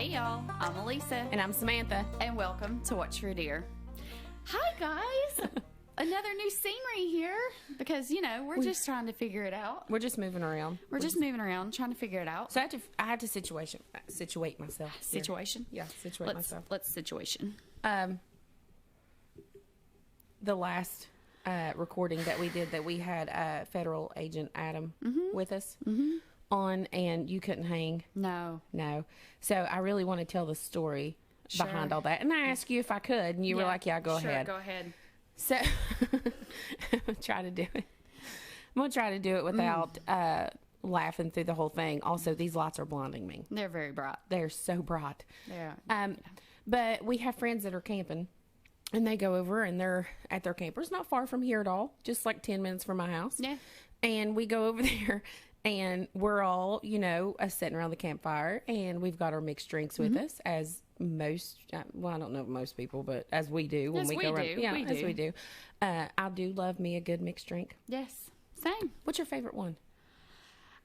Hey y'all, I'm Elisa. And I'm Samantha. And welcome to What's Your Dear. Hi guys! Another new scenery here because, we're just trying to figure it out. We're just moving around. We're just moving around, trying to figure it out. So I had to situate myself. Here. Situation? Yeah, situate myself. Let's situation. The last recording that we did, that we had federal agent Adam with us on, and you couldn't hang. No. So I really want to tell the story behind all that. And I asked you if I could, and you were like, yeah, go ahead. Go ahead. So I'm going to try to do it. I'm going to try to do it without laughing through the whole thing. Also, these lights are blinding me. They're very bright. They're so bright. Yeah. But we have friends that are camping, and they go over, and they're at their campers, not far from here at all, just like 10 minutes from my house. Yeah. And we go over there, and we're all, sitting around the campfire, and we've got our mixed drinks with us, as most, well, I don't know most people, but as we do when we go around. Yeah, as we do. I do love me a good mixed drink. Yes. Same. What's your favorite one?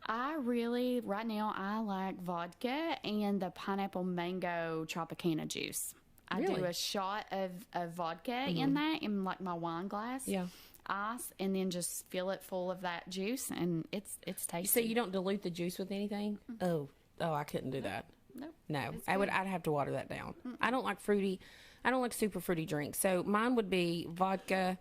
Right now, I like vodka and the pineapple mango Tropicana juice. I do a shot of vodka in that, in like my wine glass. Yeah. Ice, and then just fill it full of that juice, and it's tasty. So you don't dilute the juice with anything? Oh, I couldn't do that. Nope. No, I'd have to water that down. I don't like super fruity drinks. So mine would be vodka,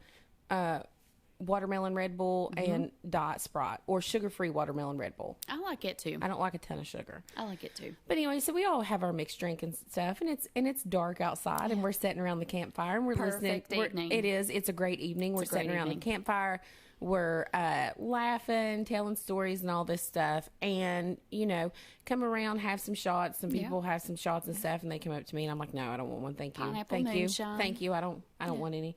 watermelon Red Bull, and Diet Sprite, or sugar-free watermelon Red Bull. I like it too. I don't like a ton of sugar. I like it too. But anyway, so we all have our mixed drink and stuff, and it's dark outside, and we're sitting around the campfire, and we're Perfect listening. evening. It's a great evening. We're sitting around the campfire. We're laughing, telling stories, and all this stuff. And come around, have some shots. Some people have some shots and stuff, and they come up to me, and I'm like, no, I don't want one. Thank you. Pineapple Thank moonshine. you. Thank you. I don't want any.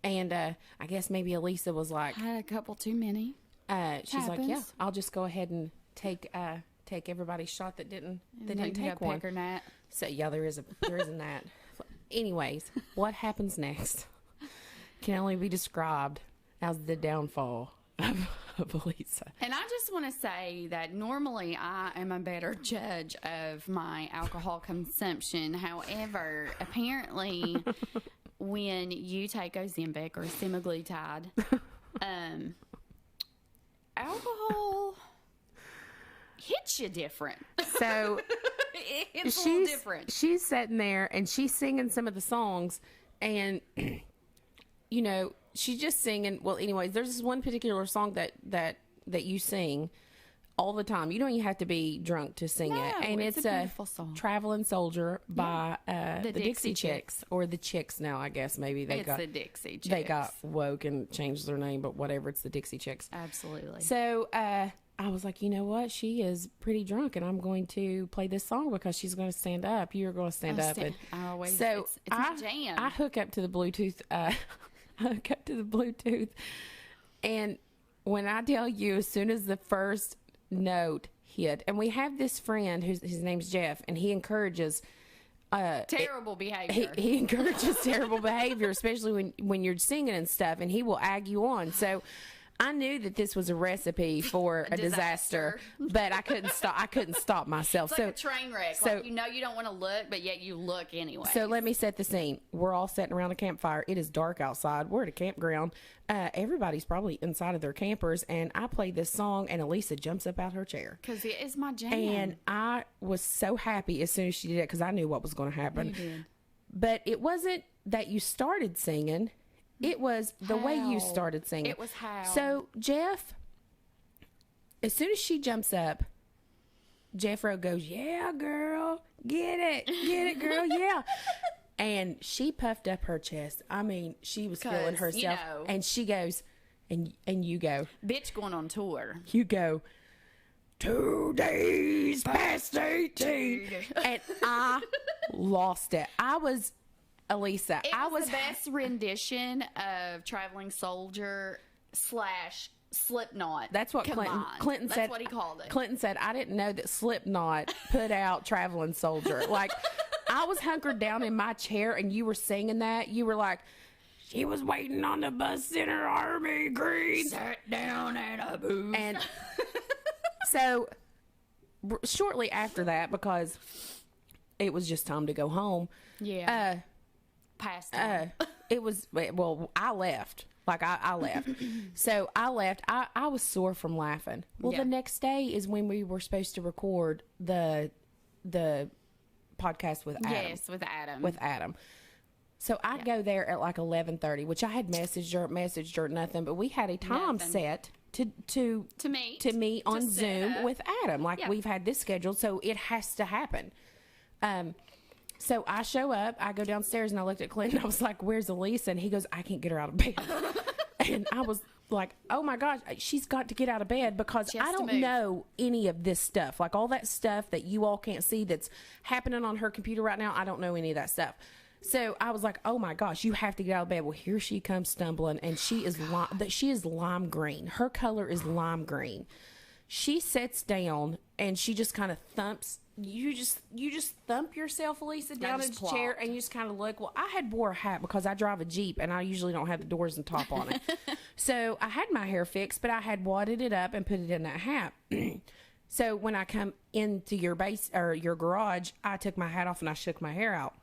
And I guess maybe Elisa was like, I had a couple too many. She's like, yeah, I'll just go ahead and take everybody's shot that didn't take one. Pecker gnat. So yeah, there is a gnat. Anyways, what happens next can only be described as the downfall of Elisa. And I just want to say that normally I am a better judge of my alcohol consumption. However, apparently when you take Ozempic or semaglutide, alcohol hits you different. So it's a little different. She's sitting there and she's singing some of the songs, and she's just singing. Well, anyways, there's this one particular song that you sing all the time. You don't even have to be drunk to sing it. And it's a beautiful song. Traveling Soldier by the Dixie Chicks, or the Chicks now, I guess. Maybe it's the Dixie Chicks. They got woke and changed their name, but whatever, it's the Dixie Chicks. Absolutely. So I was like, you know what? She is pretty drunk, and I'm going to play this song because she's going to stand up. You're going to stand up. And so it's my jam. I hook up to the Bluetooth. And when I tell you, as soon as the first note hit, and we have this friend his name's Jeff, and he encourages terrible behavior. He encourages terrible behavior, especially when you're singing and stuff, and he will ag you on. So I knew that this was a recipe for a disaster, but I couldn't stop myself. It's like a train wreck. So you don't want to look, but yet you look anyway. So let me set the scene. We're all sitting around a campfire. It is dark outside. We're at a campground. Everybody's probably inside of their campers, and I played this song, and Elisa jumps up out her chair because it is my jam. And I was so happy as soon as she did it, because I knew what was going to happen. You did. But it wasn't that you started singing. It was the way you started singing. It was how. So, Jeff, as soon as she jumps up, Jeff Rowe goes, yeah, girl, get it, girl, yeah. And she puffed up her chest. I mean, she was feeling herself. And she goes, and you go. Bitch going on tour. You go, 2 days past 18. And I lost it. I was... Elisa, I was the best rendition of Traveling Soldier / Slipknot. That's what Clinton said. That's what he called it. Clinton said, I didn't know that Slipknot put out Traveling Soldier. Like, I was hunkered down in my chair, and you were singing that. You were like, she was waiting on the bus in her army green. Sat down at a booth. And so, shortly after that, because it was just time to go home. Yeah. Past time. It was, well, I left. Like, I left. So I left. I was sore from laughing. Well, the next day is when we were supposed to record the podcast with Adam. Yes, with Adam. With Adam. So I go there at like 11:30, which I had messaged her nothing, but we had a time set to meet on Zoom with Adam. Like, we've had this scheduled, so it has to happen. So I show up, I go downstairs, and I looked at Clinton. I was like, "Where's Elisa?" And he goes, "I can't get her out of bed." And I was like, "Oh my gosh, she's got to get out of bed because I don't know any of this stuff. Like, all that stuff that you all can't see that's happening on her computer right now, I don't know any of that stuff." So I was like, "Oh my gosh, you have to get out of bed." Well, here she comes stumbling, and she is lime green. Her color is lime green. She sits down and she just kind of thumps. You just thump yourself, Elisa, down in the chair, and you just kind of look. Well, I had wore a hat because I drive a Jeep, and I usually don't have the doors and top on it. So I had my hair fixed, but I had wadded it up and put it in that hat. So when I come into your base or your garage, I took my hat off and I shook my hair out.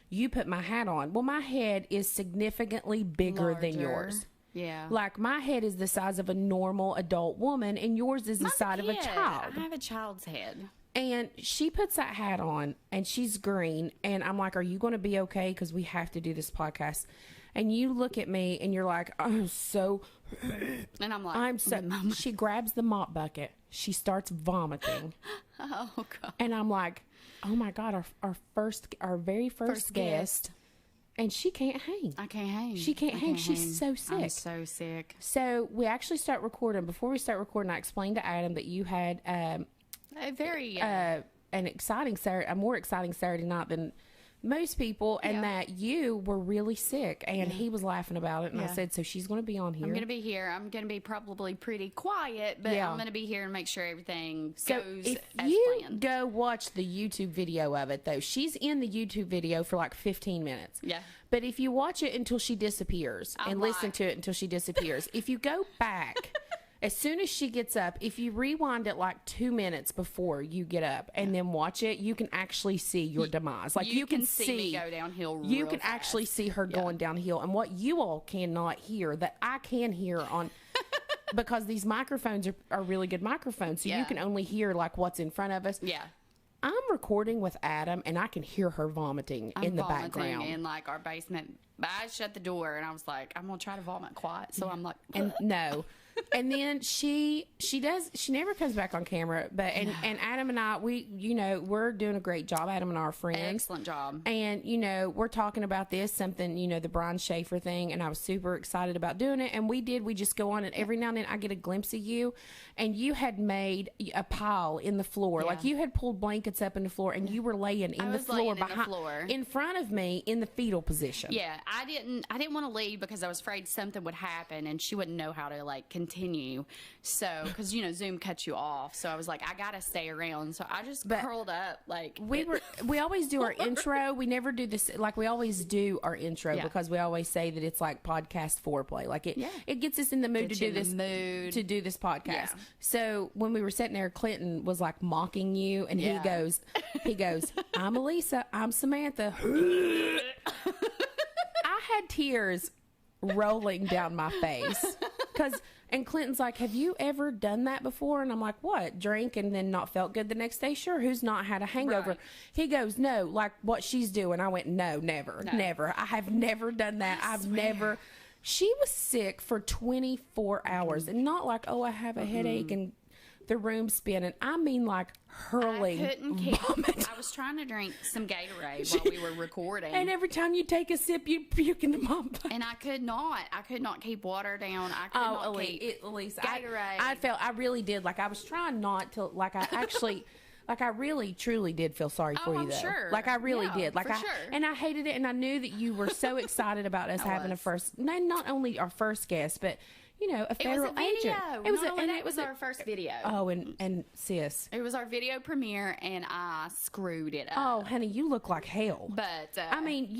You put my hat on. Well, my head is significantly bigger than yours. Yeah. Like, my head is the size of a normal adult woman, and yours is the size of a child. I have a child's head. And she puts that hat on, and she's green, and I'm like, "Are you going to be okay? Because we have to do this podcast." And you look at me, and you're like, "I'm so..." And I'm like... She grabs the mop bucket. She starts vomiting. Oh, God. And I'm like, "Oh, my God, our very first guest. And she can't hang. I can't hang. She can't hang. She's so sick. I'm so sick. So we actually start recording. Before we start recording, I explained to Adam that you had... a very an exciting Saturday, a more exciting Saturday night than most people, and that you were really sick, and he was laughing about it, and I said, "So she's going to be on here." I'm going to be here. I'm going to be probably pretty quiet, but I'm going to be here and make sure everything goes if as you planned. go watch the YouTube video of it, though, she's in the YouTube video for like 15 minutes. Yeah. But if you watch it until she disappears and listen to it until she disappears, if you go back. As soon as she gets up, if you rewind it like 2 minutes before you get up and then watch it, you can actually see your demise. Like, you can see me go downhill real You can fast. actually see her going downhill. And what you all cannot hear, that I can hear on... because these microphones are really good microphones, so you can only hear like what's in front of us. Yeah. I'm recording with Adam, and I can hear her vomiting in the background. In like our basement. But I shut the door, and I was like, I'm going to try to vomit quiet. So I'm like... And no... And then she never comes back on camera, but and Adam and I, we're doing a great job. Adam and I are friends. Excellent job. And we're talking about this, something, the Brian Schaefer thing, and I was super excited about doing it, and we just go on, and every now and then I get a glimpse of you, and you had made a pile in the floor. Like, you had pulled blankets up in the floor, and you were laying in the floor in front of me in the fetal position. Yeah, I didn't want to leave because I was afraid something would happen and she wouldn't know how to like continue. So, because Zoom cuts you off, so I was like, I gotta stay around. So I just curled up like we always do our intro. We never do this, like, we always do our intro because we always say that it's like podcast foreplay. Like, it gets us in the mood to do this podcast. Yeah. So when we were sitting there, Clinton was like mocking you, and he goes, "I'm Elisa, I'm Samantha." I had tears rolling down my face and Clinton's like, "Have you ever done that before?" And I'm like, "What? Drink and then not felt good the next day? Sure. Who's not had a hangover?" Right. He goes, "No, like what she's doing." I went, "No, never. I have never done that. I've never." She was sick for 24 hours, and not like, "Oh, I have a headache and the room spinning." I mean, like, hurling vomit. I was trying to drink some Gatorade while we were recording, and every time you take a sip, you puke in the mop. And I could not keep water down. I could not keep Gatorade. I really did. Like, I was trying not to. Like, I actually. Like, I really, truly did feel sorry for you, though. Sure. Like, I really did. Like, sure. And I hated it, and I knew that you were so excited about us having not only our first guest, but, a federal agent. It was our first video. Oh, and sis. It was our video premiere, and I screwed it up. Oh, honey, you look like hell. But, I mean,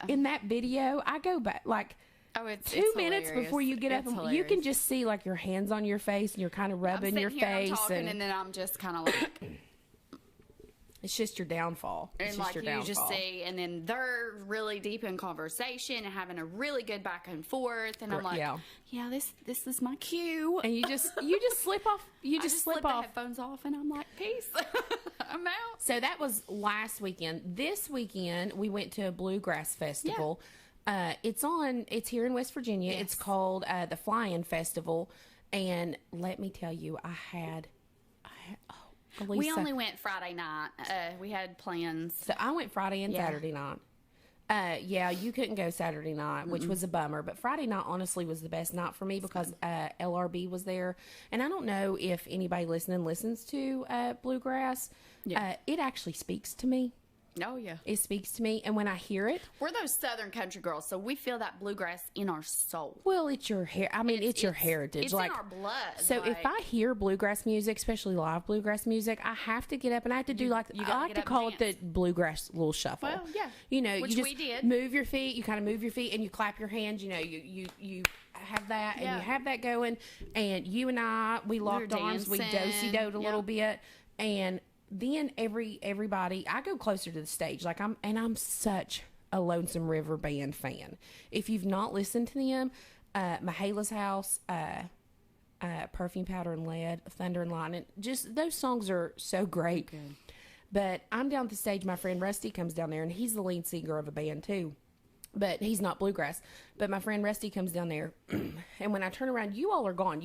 in that video, I go back, like... Oh, it's 2 minutes before you get up, and you can just see, like, your hands on your face, and you're kind of rubbing your face. I'm talking, and then I'm just kind of like... It's just your downfall. It's And just like your you downfall. just see, and then they're really deep in conversation and having a really good back and forth, and I'm like, yeah, this is my cue. And you just slip off. You I just slip the off. headphones off, and I'm like, peace, I'm out. So that was last weekend. This weekend we went to a bluegrass festival. It's here in West Virginia. Yes. It's called the Fly-In Festival, and let me tell you, I had Elisa. We only went Friday night. We had plans. So I went Friday and Saturday night. You couldn't go Saturday night, which was a bummer. But Friday night, honestly, was the best night for me because LRB was there. And I don't know if anybody listening listens to bluegrass. Yeah. It actually speaks to me. Oh, yeah. It speaks to me. And when I hear it... We're those Southern country girls, so we feel that bluegrass in our soul. Well, it's your hair. I mean, it's your heritage. It's like, in our blood. So if I hear bluegrass music, especially live bluegrass music, I have to get up and I have to do I like to call it the bluegrass little shuffle. Well, yeah. You know, Which you just we did. move your feet. You kind of move your feet and you clap your hands. You know, you have that and you have that going. And you and I, we locked arms. We do-si-doed a little bit. And then everybody, I go closer to the stage. Like I'm such a Lonesome River Band fan. If you've not listened to them, Mahala's House, Perfume, Powder, and Lead, Thunder and Lightning, just those songs are so great. Okay. But I'm down at the stage. My friend Rusty comes down there, and he's the lead singer of a band too. But he's not bluegrass. But my friend Rusty comes down there, and when I turn around, you all are gone.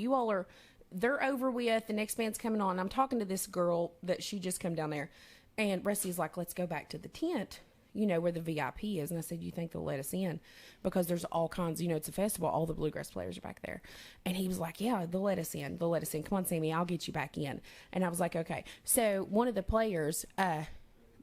They're over with. The next band's coming on. I'm talking to this girl that she just come down there. And Rusty's like, let's go back to the tent, you know, where the VIP is. And I said, you think they'll let us in? Because there's all kinds, you know, it's a festival. All the bluegrass players are back there. And he was like, yeah, they'll let us in. They'll let us in. Come on, Sammy, I'll get you back in. And I was like, okay. So one of the players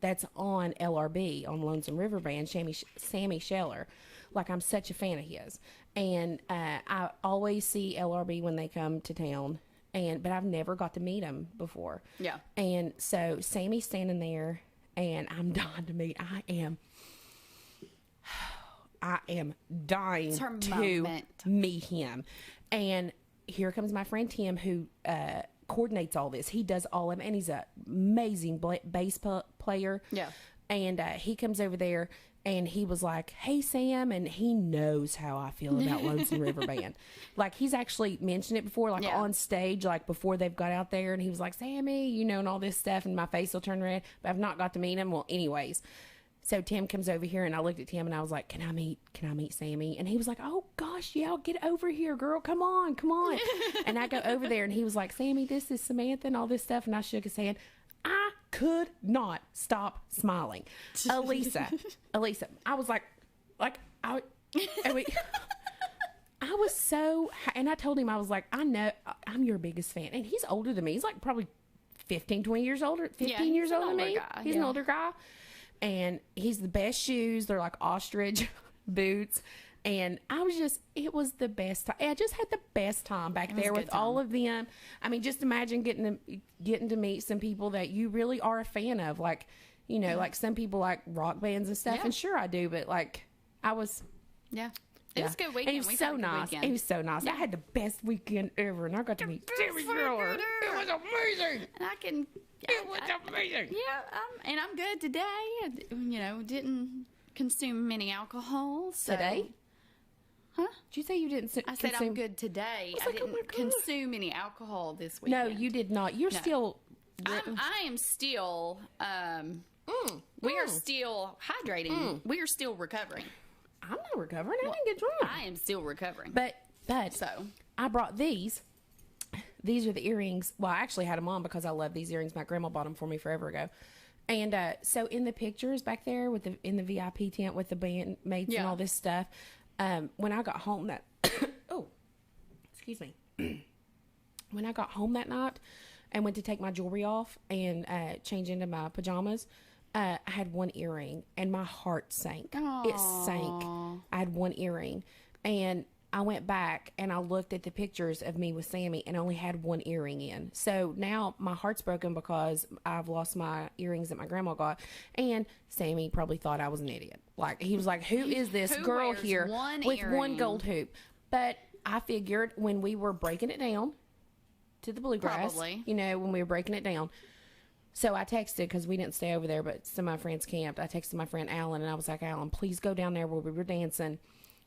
that's on LRB, on Lonesome River Band, Sammy Scheller, like I'm such a fan of his. And I always see LRB when they come to town, but I've never got to meet him before. Yeah. And so Sammy's standing there, and I'm dying to meet. I am dying to meet him. And here comes my friend Tim, who coordinates all this. He does all of it, and he's an amazing bass player. Yeah. And he comes over there. And he was like, hey, Sam, and he knows how I feel about Lonesome River Band. Like, he's actually mentioned it before, like on stage, like before they've got out there. And he was like, Sammy, you know, and all this stuff. And my face will turn red. But I've not got to meet him. Well, anyways. So Tim comes over here, and I looked at Tim, and I was like, can I meet Sammy? And he was like, oh, gosh, yeah, get over here, girl. Come on. And I go over there, and he was like, Sammy, this is Samantha and all this stuff. And I shook his hand. I could not stop smiling. Elisa, I was like, I was so, and I told him, I was like, I know, I'm your biggest fan. And he's older than me. He's like probably 15 years older than me. He's an older guy. And he's the best shoes. They're like ostrich boots. And it was the best time. I just had the best time back there with all of them. I mean, just imagine getting to meet some people that you really are a fan of. Like, you know, like some people like rock bands and stuff. Yeah. And sure I do, but like I was. Yeah. It was a good weekend. It was so nice. It was so nice. Yeah. I had the best weekend ever, and I got to meet Jimmy Miller. It was amazing. And it was amazing. Yeah, and I'm good today. You know, didn't consume any alcohol. So. Today? Huh? Did you say you didn't I said I'm good today. I didn't consume any alcohol this weekend. No, you did not. You're still... I am still... we are still hydrating. We are still recovering. I'm not recovering. I didn't get drunk. I am still recovering. But so I brought these. These are the earrings. Well, I actually had them on because I love these earrings. My grandma bought them for me forever ago. And so in the pictures back there in the VIP tent with the bandmates and all this stuff... when I got home excuse me. When I got home that night and went to take my jewelry off and change into my pajamas, I had one earring and my heart sank. Aww. It sank. I had one earring, and I went back and I looked at the pictures of me with Sammy and only had one earring in. So now my heart's broken because I've lost my earrings that my grandma got. And Sammy probably thought I was an idiot. Like, he was like, who is this girl here with one gold hoop? But I figured when we were breaking it down to the bluegrass, you know, when we were breaking it down, So I texted, because we didn't stay over there, but some of my friends camped. I texted my friend Alan, and I was like, Alan, please go down there where we were dancing.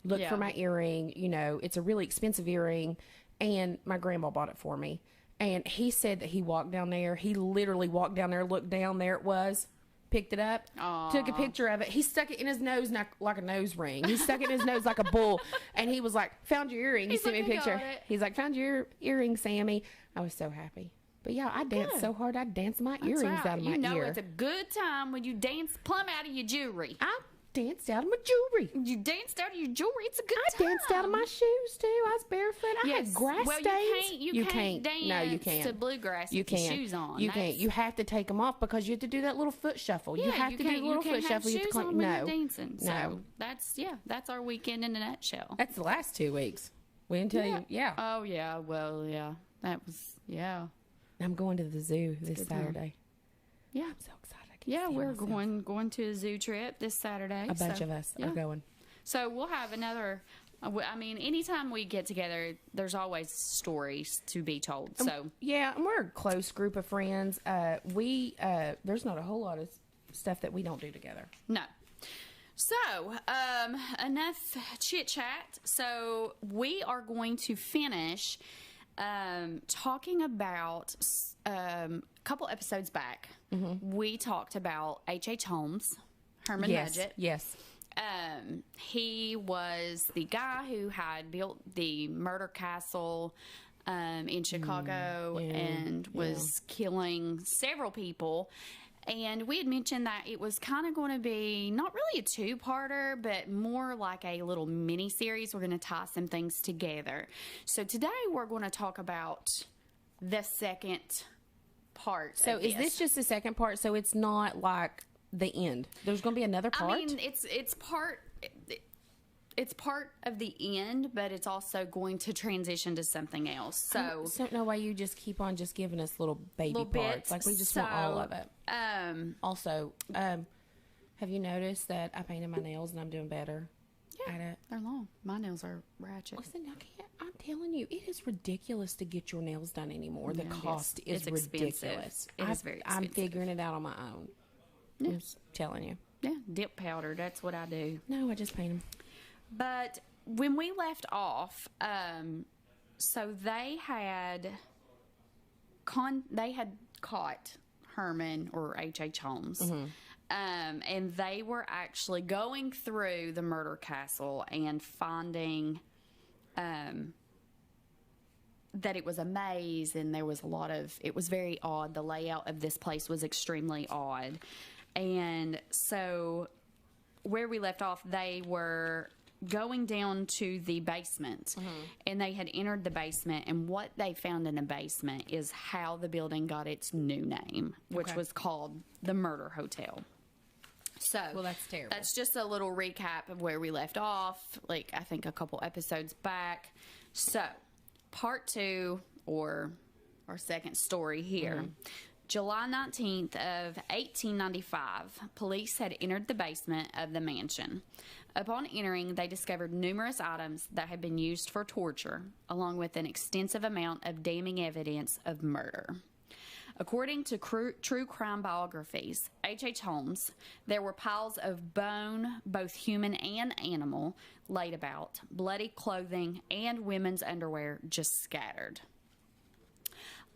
Look for my earring. You know, it's a really expensive earring, and my grandma bought it for me. And he said that he walked down there. He literally walked down there, looked down, there it was, picked it up, took a picture of it. He stuck it in his nose like a nose ring. He stuck it in his nose like a bull. And he was like, found your earring. He sent me a picture. He's like, found your earring, Sammy. I was so happy. But yeah, I danced so hard, I danced my earrings out of my ear. You know it's a good time when you dance plumb out of your jewelry. I danced out of my jewelry. You danced out of your jewelry. It's a good time. I danced out of my shoes too. I was barefoot. I had grass stains. You can't dance no, you can't. to bluegrass with your shoes on. You can't. You have to take them off because you have to do that little foot shuffle. You have to do the little foot shuffle. You have to climb. No, dancing. So that's our weekend in a nutshell. That's the last 2 weeks. We didn't tell you. Yeah. Oh yeah. Well, yeah. That was I'm going to the zoo this Saturday. Yeah. I'm so excited. Yeah, we're going to a zoo trip this Saturday. A bunch of us are going. So we'll have another. I mean, anytime we get together, there's always stories to be told. So yeah, and we're a close group of friends. There's not a whole lot of stuff that we don't do together. No. So enough chit chat. So we are going to finish talking about a couple episodes back. We talked about H.H. Holmes, Herman Mudgett. Yes. He was the guy who had built the murder castle in Chicago and was killing several people. And we had mentioned that it was kind of going to be not really a two-parter, but more like a little mini-series. We're going to tie some things together. So today we're going to talk about the second part. So is this just the second part? So it's not like the end. There's going to be another part? I mean, it's part of the end, but it's also going to transition to something else. So I don't know why you just keep on just giving us little baby parts. Like we just want all of it. Also, have you noticed that I painted my nails and I'm doing better at it? They're long. My nails are ratchet. Listen, I'm telling you, it is ridiculous to get your nails done anymore. The cost is ridiculous. It is very expensive. I'm figuring it out on my own. Yeah. I'm just telling you. Yeah, dip powder. That's what I do. No, I just paint them. But when we left off, so they had caught Herman or H.H. Holmes, and they were actually going through the murder castle and finding that it was a maze and there was it was very odd. The layout of this place was extremely odd. And so where we left off, they were going down to the basement, and they had entered the basement, and what they found in the basement is how the building got its new name, which was called the Murder Hotel. So, well, that's terrible. That's just a little recap of where we left off, like I think a couple episodes back. So, part 2, or our second story here. July 19th of 1895, police had entered the basement of the mansion. Upon entering, they discovered numerous items that had been used for torture, along with an extensive amount of damning evidence of murder. According to true crime biographies, H.H. Holmes, there were piles of bone, both human and animal, laid about, bloody clothing, and women's underwear just scattered.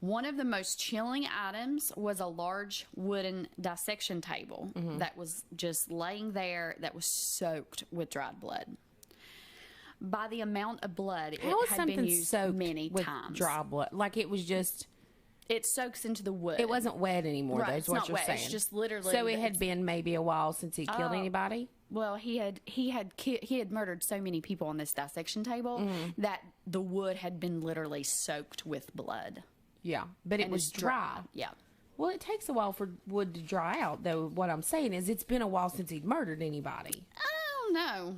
One of the most chilling items was a large wooden dissection table that was just laying there that was soaked with dried blood. By the amount of blood, it had been used many times. Dry blood, like it was just. It soaks into the wood. It wasn't wet anymore. Right, that's what you're saying. It's just literally. So it had been maybe a while since he killed anybody. Well, he had murdered so many people on this dissection table that the wood had been literally soaked with blood. Yeah, but it was dry. Yeah. Well, it takes a while for wood to dry out, though. What I'm saying is it's been a while since he'd murdered anybody. I don't know.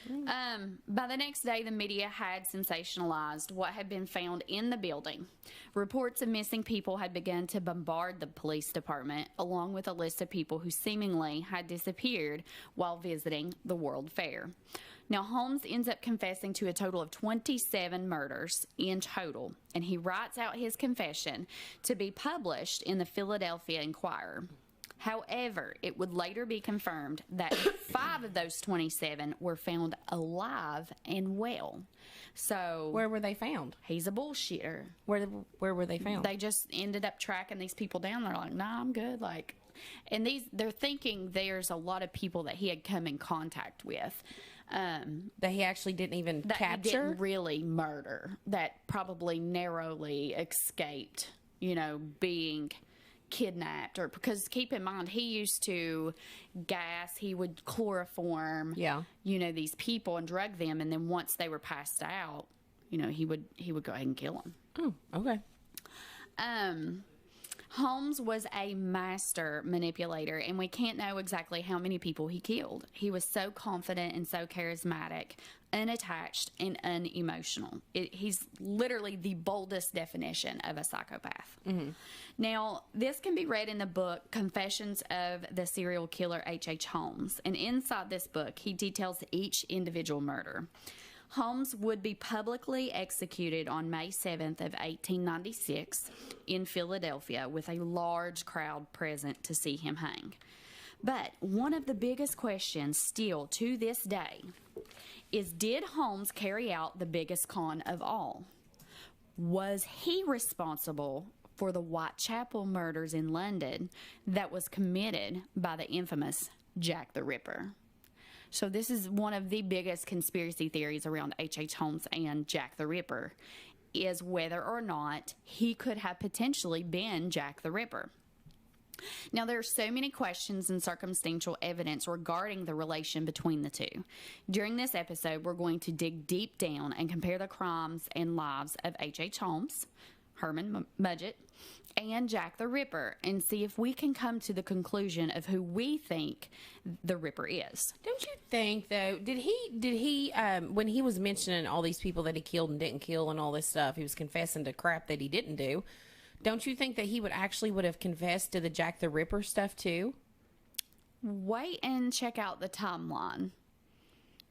By the next day, the media had sensationalized what had been found in the building. Reports of missing people had begun to bombard the police department, along with a list of people who seemingly had disappeared while visiting the World Fair. Now, Holmes ends up confessing to a total of 27 murders in total, and he writes out his confession to be published in the Philadelphia Inquirer. However, it would later be confirmed that 5 of those 27 were found alive and well. So Where were they found? he's a bullshitter. Where were they found? They just ended up tracking these people down. They're like, nah, I'm good. Like, and they're thinking there's a lot of people that he had come in contact with. That he actually didn't even That he capture? didn't really murder. That probably narrowly escaped, being kidnapped, or because keep in mind he used to gas, he would chloroform these people and drug them, and then once they were passed out, he would go ahead and kill them. Oh, okay. Holmes was a master manipulator, and we can't know exactly how many people he killed. He was so confident and so charismatic, unattached, and unemotional. He's literally the boldest definition of a psychopath. Now, this can be read in the book Confessions of the Serial Killer H.H. Holmes, and inside this book, he details each individual murder. Holmes would be publicly executed on May 7th of 1896 in Philadelphia, with a large crowd present to see him hang. But one of the biggest questions still to this day is, did Holmes carry out the biggest con of all? Was he responsible for the Whitechapel murders in London that was committed by the infamous Jack the Ripper? So this is one of the biggest conspiracy theories around H.H. Holmes and Jack the Ripper, is whether or not he could have potentially been Jack the Ripper. Now, there are so many questions and circumstantial evidence regarding the relation between the two. During this episode, we're going to dig deep down and compare the crimes and lives of H.H. Holmes, Herman Mudgett, and Jack the Ripper, and see if we can come to the conclusion of who we think the Ripper is. Don't you think, though, did he when he was mentioning all these people that he killed and didn't kill and all this stuff, he was confessing to crap that he didn't do. Don't you think that he would have confessed to the Jack the Ripper stuff too? Wait and check out the timeline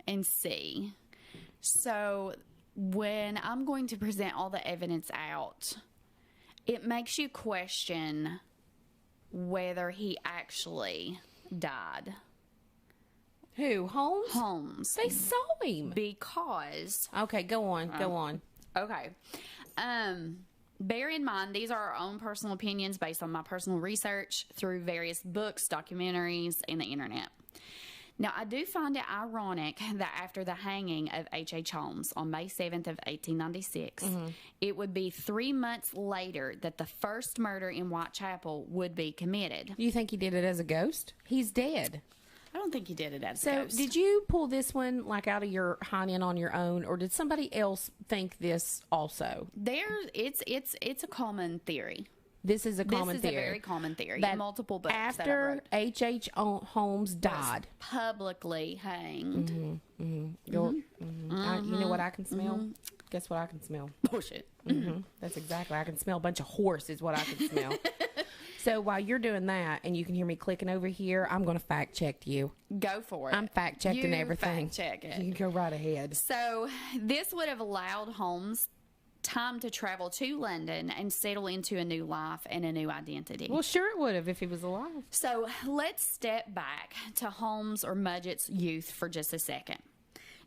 and see. So when I'm going to present all the evidence out, it makes you question whether he actually died. Who? Holmes? Holmes. They saw him. Because... Okay, go on. Okay. Bear in mind, these are our own personal opinions based on my personal research through various books, documentaries, and the internet. Now, I do find it ironic that after the hanging of H.H. Holmes on May 7th of 1896, it would be 3 months later that the first murder in Whitechapel would be committed. You think he did it as a ghost? He's dead. I don't think he did it as a So, ghost. did you pull this one like out of your hind on your own, or did somebody else think this also? It's a common theory. This is a common This is theory. a very common theory. That Multiple books that I after wrote. H.H. Holmes died, Publicly hanged. you know what I can smell? Guess what I can smell? Bullshit. That's exactly. I can smell a bunch of horse is what I can smell. So while you're doing that and you can hear me clicking over here, I'm going to fact check you. Go for it. I'm fact checking everything. Fact check it. You can go right ahead. So this would have allowed Holmes time to travel to London and settle into a new life and a new identity. Well, sure it would have if he was alive. So let's step back to Holmes or Mudgett's youth for just a second.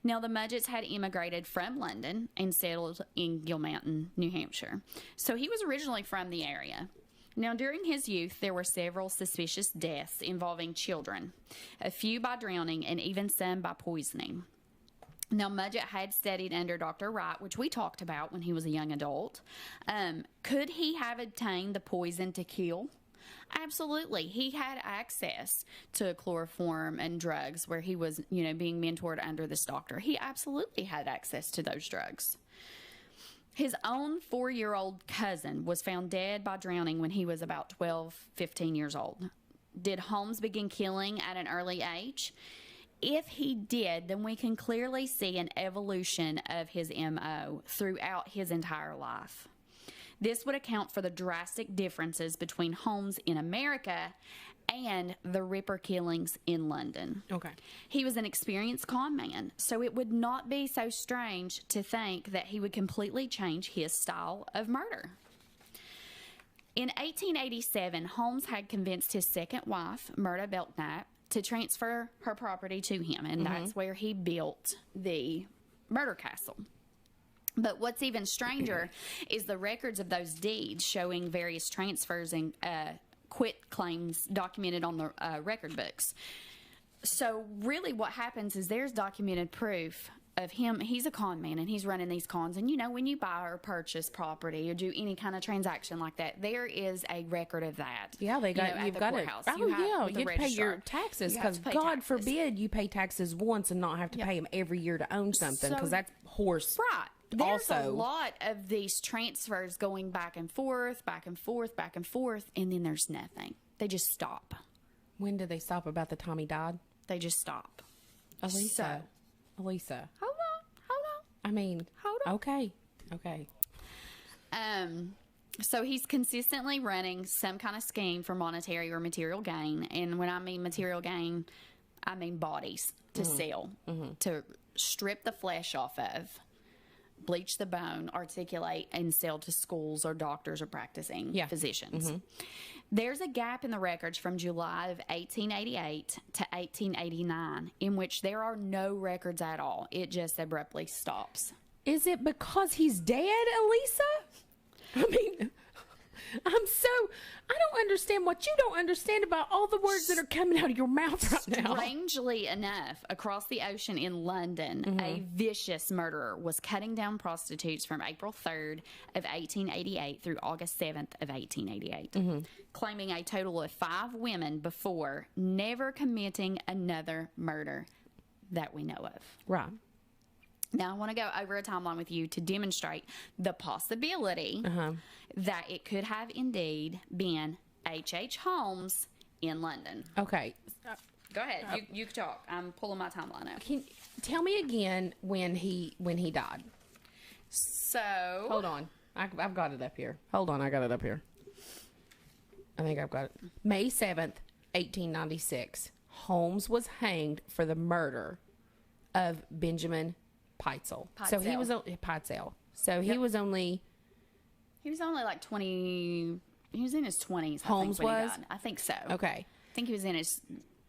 Now, the Mudgetts had immigrated from London and settled in Gill Mountain, New Hampshire. So he was originally from the area. Now, during his youth, there were several suspicious deaths involving children, a few by drowning and even some by poisoning. Now, Mudgett had studied under Dr. Wright, which we talked about when he was a young adult. Could he have obtained the poison to kill? Absolutely. He had access to chloroform and drugs where he was, being mentored under this doctor. He absolutely had access to those drugs. His own 4-year-old cousin was found dead by drowning when he was about 12, 15 years old. Did Holmes begin killing at an early age? if he did, then we can clearly see an evolution of his MO throughout his entire life. This would account for the drastic differences between Holmes in America and the Ripper killings in London. Okay. He was an experienced con man, so it would not be so strange to think that he would completely change his style of murder. In 1887, Holmes had convinced his second wife, Myrta Belknap, to transfer her property to him, and that's where he built the murder castle. But what's even stranger is the records of those deeds showing various transfers and quit claims documented on the record books. So really what happens is there's documented proof of him. He's a con man, and he's running these cons. And, you know, when you buy or purchase property or do any kind of transaction like that, there is a record of that. Yeah, they got, you've got it. Oh, yeah, you have to pay your taxes, because God forbid you pay taxes once and not have to pay them every year to own something, because that's horse. Right. There's a lot of these transfers going back and forth, back and forth, back and forth, and then there's nothing. They just stop. When did they stop? About the time he died? They just stop. Elisa. Hold on. I mean, hold on. Okay. So he's consistently running some kind of scheme for monetary or material gain. And when I mean material gain, I mean bodies to sell, to strip the flesh off of, bleach the bone, articulate, and sell to schools or doctors or practicing physicians. There's a gap in the records from July of 1888 to 1889 in which there are no records at all. It just abruptly stops. Is it because he's dead, Elisa? I mean, I don't understand what you don't understand about all the words that are coming out of your mouth right now. Strangely enough, across the ocean in London, a vicious murderer was cutting down prostitutes from April 3rd of 1888 through August 7th of 1888, claiming a total of 5 women before never committing another murder that we know of. Right. Now, I want to go over a timeline with you to demonstrate the possibility that it could have indeed been H.H. Holmes in London. Okay. Go ahead. You talk. I'm pulling my timeline up. Tell me again when he died. So... Hold on. I've got it up here. Hold on. I got it up here. I think I've got it. May 7th, 1896. Holmes was hanged for the murder of Benjamin Pitezel. So he was Pitezel. So he was only like 20. He was in his 20s. Holmes was. I think so. Okay. I think he was in his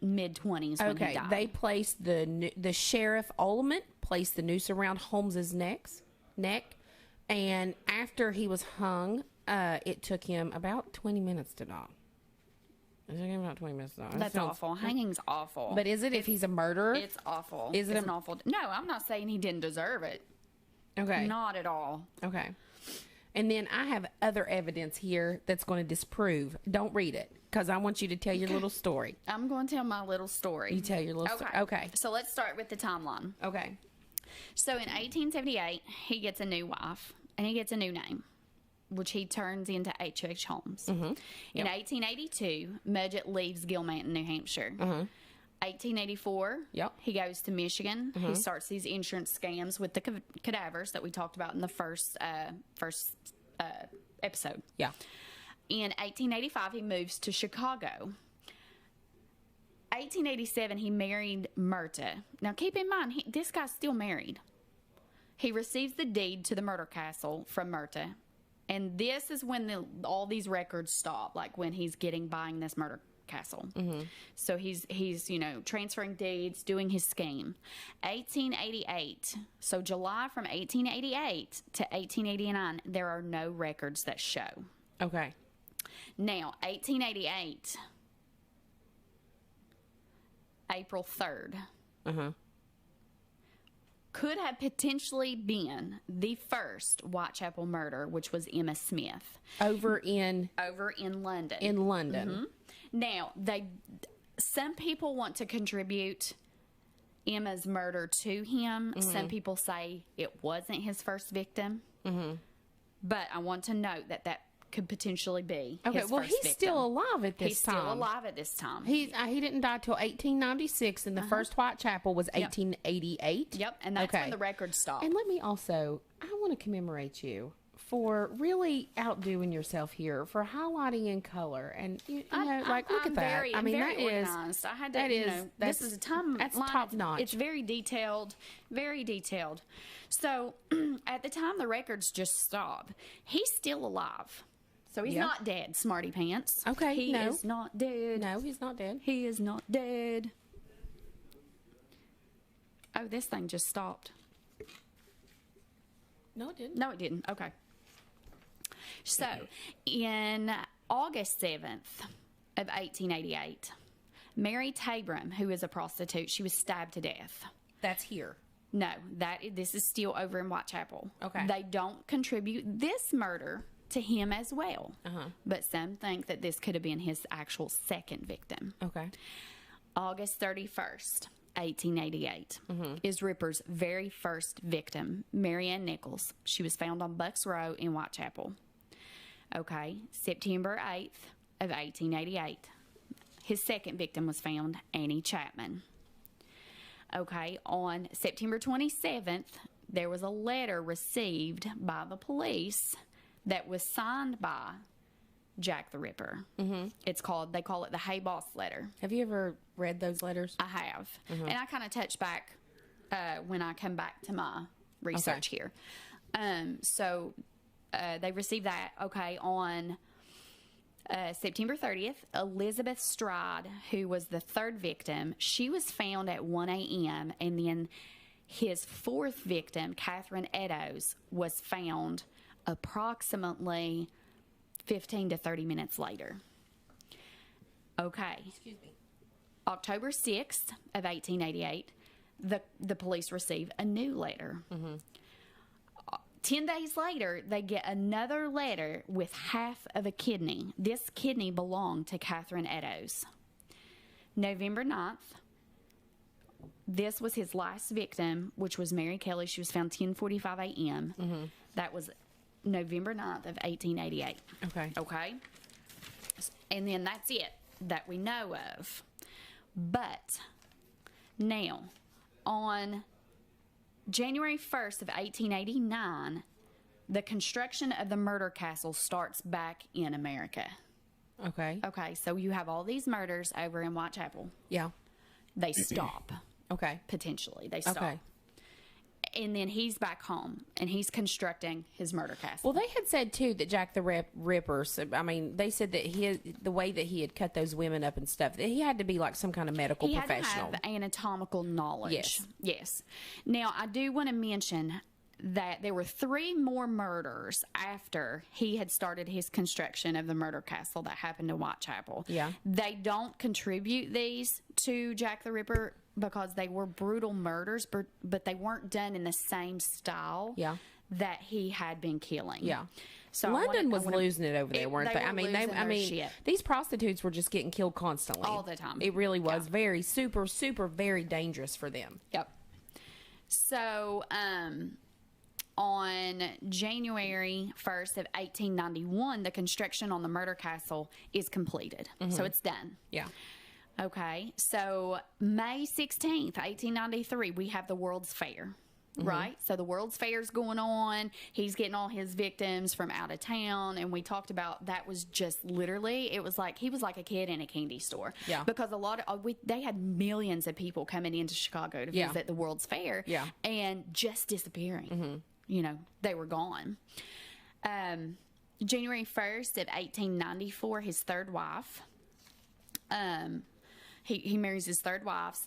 mid 20s when he died. They placed the sheriff Ullman placed the noose around Holmes's neck, and after he was hung, it took him about 20 minutes to die. It took him about 20 minutes to die. That's awful. Hanging's awful. But is it if he's a murderer? It's awful. Is it an awful? No, I'm not saying he didn't deserve it. Okay. Not at all. Okay. And then I have other evidence here that's going to disprove. Don't read it, because I want you to tell your little story. I'm going to tell my little story. You tell your little story. Okay. So let's start with the timeline. Okay. So in 1878, he gets a new wife, and he gets a new name, which he turns into H.H. Holmes. In 1882, Mudgett leaves Gilmanton, New Hampshire. 1884, he goes to Michigan. He starts these insurance scams with the cadavers that we talked about in the first episode. Yeah. In 1885, he moves to Chicago. 1887, he married Myrta. Now, keep in mind, this guy's still married. He receives the deed to the murder castle from Myrta. And this is when all these records stop, like when he's buying this murder castle. So he's transferring deeds, doing his scheme. 1888. So July from 1888 to 1889, there are no records that show. Okay. Now, 1888, April 3rd. Could have potentially been the first Whitechapel murder, which was Emma Smith. Over in London. In London. Now, some people want to contribute Emma's murder to him. Some people say it wasn't his first victim. But I want to note that could potentially be. Okay, his well, first he's victim. still alive at this He's time. still alive at this time. He didn't die till 1896, and the first Whitechapel was 1888. Yep, and that's when the record stopped. And let me also, I want to commemorate you for really outdoing yourself here, for highlighting in color, and you know, like look I'm at that. Very, I mean, very that is organized. I had to, that you is know, that's, this is a time. that's line. top notch. It's very detailed, very detailed. So at the time the records just stop, he's still alive. So he's not dead, smarty pants. Okay, he is not dead. No, he's not dead. He is not dead. Oh, this thing just stopped. No, it didn't. No, it didn't. Okay. So, in August 7th of 1888, Mary Tabram, who is a prostitute, she was stabbed to death. That's here. No, this is still over in Whitechapel. Okay. They don't contribute this murder to him as well. But some think that this could have been his actual second victim. Okay. August 31st, 1888, is Ripper's very first victim, Marianne Nichols. She was found on Bucks Row in Whitechapel. Okay, September 8th of 1888, his second victim was found, Annie Chapman. Okay, on September 27th, there was a letter received by the police that was signed by Jack the Ripper. They call it the Hey Boss letter. Have you ever read those letters? I have. And I kind of touch back when I come back to my research here. So they received that, on September 30th. Elizabeth Stride, who was the third victim, she was found at 1 a.m. And then his fourth victim, Catherine Eddowes, was found approximately 15 to 30 minutes later. Okay. Excuse me. October 6th of 1888, the police receive a new letter. 10 days later, they get another letter with half of a kidney. This kidney belonged to Catherine Eddowes. November 9th, this was his last victim, which was Mary Kelly. She was found 10:45 a.m. That was November 9th of 1888. Okay? And then that's it that we know of. But now, on January 1st of 1889, the construction of the murder castle starts back in America. Okay. Okay, so you have all these murders over in Whitechapel. Yeah. They stop. Okay. Potentially. They stop. Okay. And then he's back home, and he's constructing his murder castle. Well, they had said, too, that Jack the Ripper, I mean, they said that the way that he had cut those women up and stuff, that he had to be like some kind of medical professional. He had to have anatomical knowledge. Yes. Yes. Now, I do want to mention that there were 3 more murders after he had started his construction of the murder castle that happened in Whitechapel. Yeah. They don't contribute these to Jack the Ripper because they were brutal murders, but they weren't done in the same style that he had been killing. Yeah. So London was losing it over there, weren't they? I mean, these prostitutes were just getting killed constantly. All the time. It really was very, super, super, very dangerous for them. Yep. So, on January 1st of 1891, the construction on the murder castle is completed. So it's done. Yeah. Okay. So May 16th, 1893, we have the World's Fair. Right? So the World's Fair is going on. He's getting all his victims from out of town. And we talked about that was just literally, it was like, he was like a kid in a candy store. Yeah. Because a lot of, they had millions of people coming into Chicago to visit the World's Fair. Yeah. And just disappearing. You know, they were gone. January 1st of 1894, his third wife, he marries his third wife,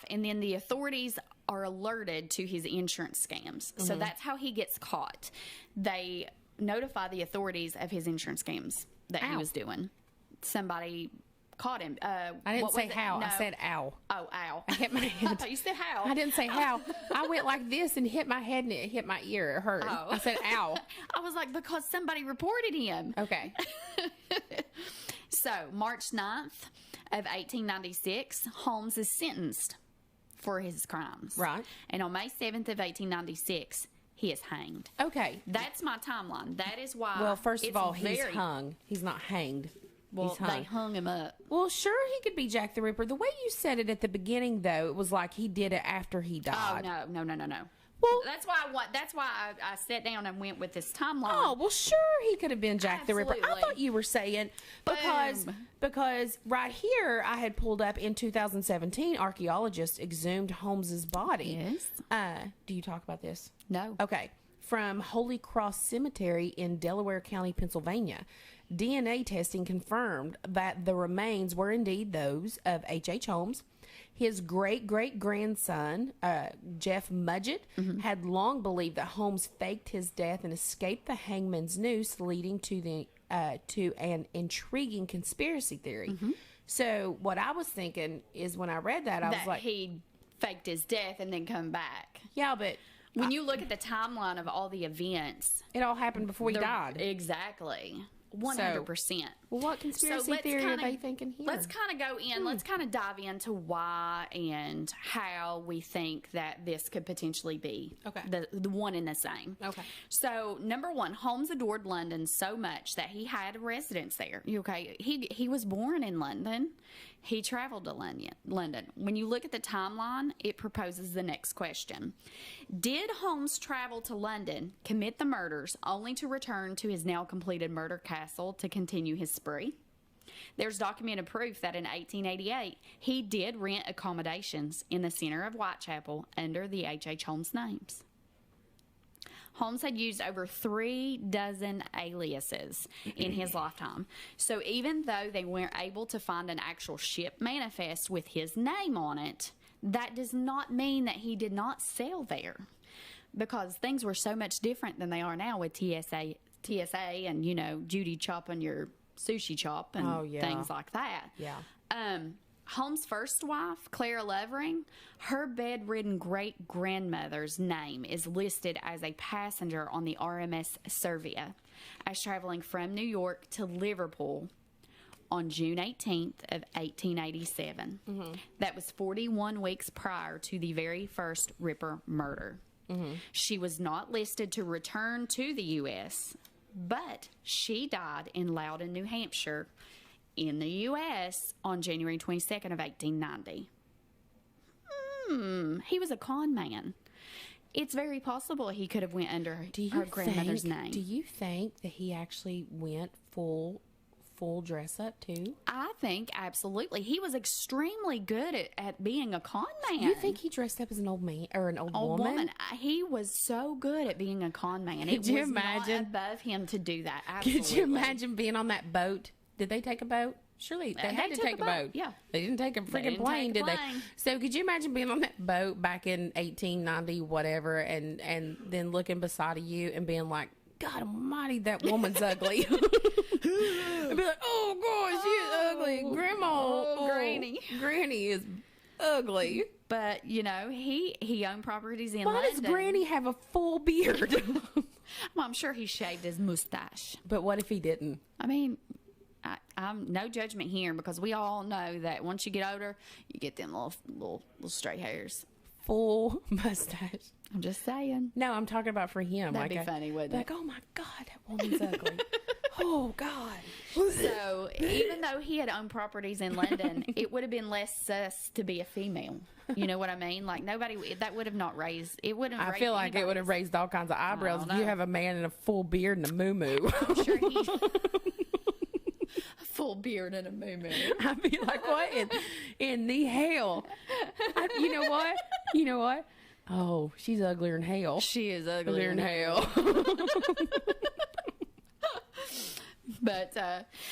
and then the authorities are alerted to his insurance scams. So that's how he gets caught. They notify the authorities of his insurance scams that he was doing. Somebody caught him. I didn't say how. No. I said ow. Oh, ow. I hit my head. I thought you said how. I didn't say how. I went like this and hit my head, and it hit my ear. It hurt. Oh. I said ow. I was like, because somebody reported him. Okay. So, March 9th of 1896, Holmes is sentenced for his crimes. Right. And on May 7th of 1896, he is hanged. Okay. That's my timeline. That is why. Well, first of it's all, he's very- hung. He's not hanged. Well, He's hung. they hung him up. Well, sure, he could be Jack the Ripper. The way you said it at the beginning, though, it was like he did it after he Oh died. no. Well, That's why I sat down and went with this timeline. oh, well, sure, he could have been Jack the Ripper. I Absolutely. thought you were saying because right here I had pulled up in 2017, archaeologists exhumed Holmes's body. Yes. Do you talk about this? No. Okay. From Holy Cross Cemetery in Delaware County, Pennsylvania. DNA testing confirmed that the remains were indeed those of H.H. Holmes. His great-great-grandson, Jeff Mudgett, had long believed that Holmes faked his death and escaped the hangman's noose, leading to an intriguing conspiracy theory. So what I was thinking is when I read that, I was like... he faked his death and then come back. Yeah, but... When you look at the timeline of all the events... It all happened before he died. Exactly. 100%. Well, what conspiracy theory are they thinking here? Let's kind of go in. Let's kind of dive into why and how we think that this could potentially be the one and the same. Okay. So, number one, Holmes adored London so much that he had a residence there. Okay. He was born in London. He traveled to London. When you look at the timeline, it proposes the next question. Did Holmes travel to London, commit the murders, only to return to his now completed murder castle to continue his spree? There's documented proof that in 1888, he did rent accommodations in the center of Whitechapel under the H.H. Holmes names. Holmes had used over 36 aliases in his lifetime. So even though they weren't able to find an actual ship manifest with his name on it, that does not mean that he did not sail there, because things were so much different than they are now with TSA and, you know, Judy chopping your sushi chop and things like that. Yeah. Holmes' first wife, Clara Levering, her bedridden great-grandmother's name is listed as a passenger on the RMS Servia as traveling from New York to Liverpool on June 18th of 1887. That was 41 weeks prior to the very first Ripper murder. She was not listed to return to the U.S., but she died in Loudon, New Hampshire, in the U.S. on January 22nd of 1890. He was a con man. It's very possible he could have went under her grandmother's name. Do you think that he actually went full dress up too? I think absolutely. He was extremely good at being a con man. You think he dressed up as an old man or an old woman? He was so good at being a con man. Could you imagine? Not above him to do that. Absolutely. Could you imagine being on that boat? Did they take a boat? Surely they had to take a boat. Yeah. They didn't take a freaking plane, did they? So could you imagine being on that boat back in 1890, whatever, and then looking beside of you and being like, God almighty, that woman's ugly. And be like, oh, gosh, she is ugly. Grandma, Granny is ugly. But, you know, he owned properties in Why London. does Granny have a full beard? Well, I'm sure he shaved his mustache. But what if he didn't? I mean, I'm no judgment here, because we all know that once you get older, you get them little straight hairs. Full mustache. I'm just saying. No, I'm talking about for him. That'd be funny, wouldn't it? Like, oh my God, that woman's ugly. Oh God. So even though he had owned properties in London, it would have been less sus to be a female. You know what I mean? Like that would have not raised. It wouldn't. I feel like it would have raised all kinds of eyebrows if you have a man in a full beard and a moo-moo. I'm sure he. Full beard and a moo-moo. I'd be like, what in the hell? You know what? Oh, she's uglier than hell. She is uglier than hell. But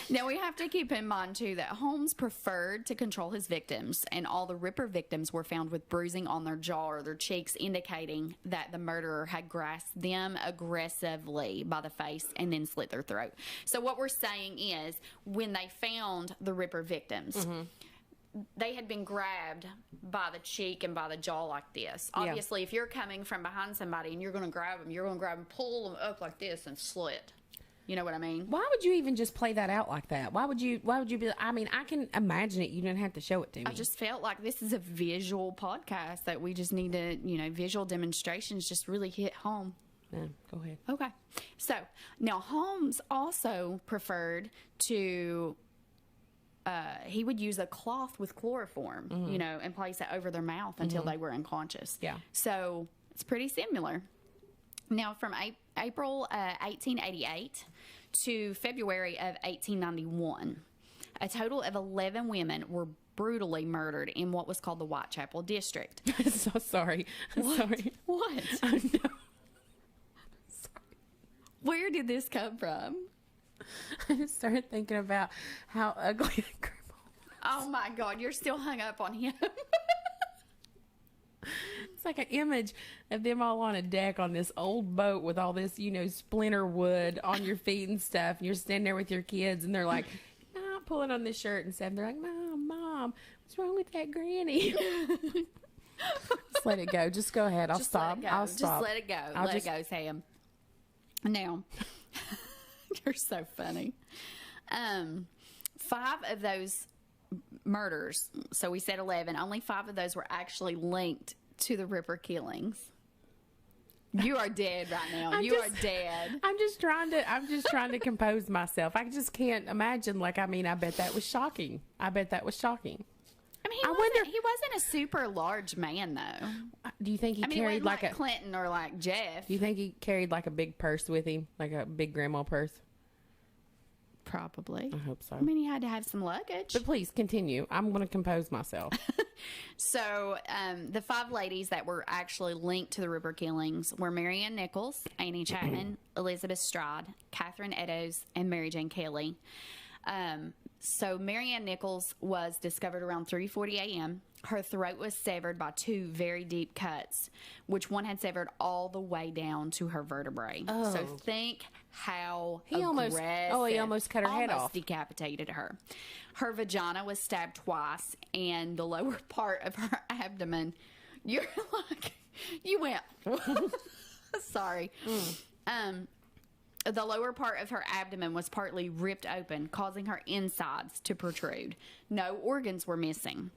now we have to keep in mind, too, that Holmes preferred to control his victims, and all the Ripper victims were found with bruising on their jaw or their cheeks, indicating that the murderer had grasped them aggressively by the face and then slit their throat. So what we're saying is, when they found the Ripper victims, they had been grabbed by the cheek and by the jaw like this. Obviously, if you're coming from behind somebody and you're going to grab them, pull them up like this and slit. You know what I mean? Why would you even just play that out like that? Why would you be, I mean, I can imagine it. You didn't have to show it to me. I just felt like this is a visual podcast that we just need to, visual demonstrations just really hit home. No, go ahead. Okay. So now Holmes also preferred to, he would use a cloth with chloroform, and place it over their mouth until they were unconscious. Yeah. So it's pretty similar. Now, from April 1888 to February of 1891, a total of 11 women were brutally murdered in what was called the Whitechapel district. So sorry. Sorry. What? Oh, no. Where did this come from? I just started thinking about how ugly the grandma was. Oh my God, you're still hung up on him. It's like an image of them all on a deck on this old boat with all this, splinter wood on your feet and stuff. And you're standing there with your kids and they're like, pulling on this shirt and stuff. They're like, Mom, what's wrong with that granny? Just let it go. Just go ahead. I'll stop. I'll stop. Just let it go. Let it go, Sam. Now, you're so funny. 5 of those murders, so we said 11, only 5 of those were actually linked to the Ripper killings. You are dead right now. You are dead. I'm just trying to compose myself. I just can't imagine. I bet that was shocking. I mean, he wasn't a super large man, though. Do you think he carried he wasn't like Clinton or like Jeff? Do you think he carried like a big purse with him, like a big grandma purse? Probably. I hope so. I mean, he had to have some luggage. But please continue. I'm going to compose myself. So, the 5 ladies that were actually linked to the Ripper killings were Mary Ann Nichols, Annie Chapman, Elizabeth Stride, Catherine Eddowes, and Mary Jane Kelly. So Mary Ann Nichols was discovered around 3:40 a.m. Her throat was severed by 2 very deep cuts, which one had severed all the way down to her vertebrae. Oh. So think how he almost cut her head off. Decapitated her. Her vagina was stabbed twice, and the lower part of her abdomen. You're like, you went. Sorry. The lower part of her abdomen was partly ripped open, causing her insides to protrude. No organs were missing.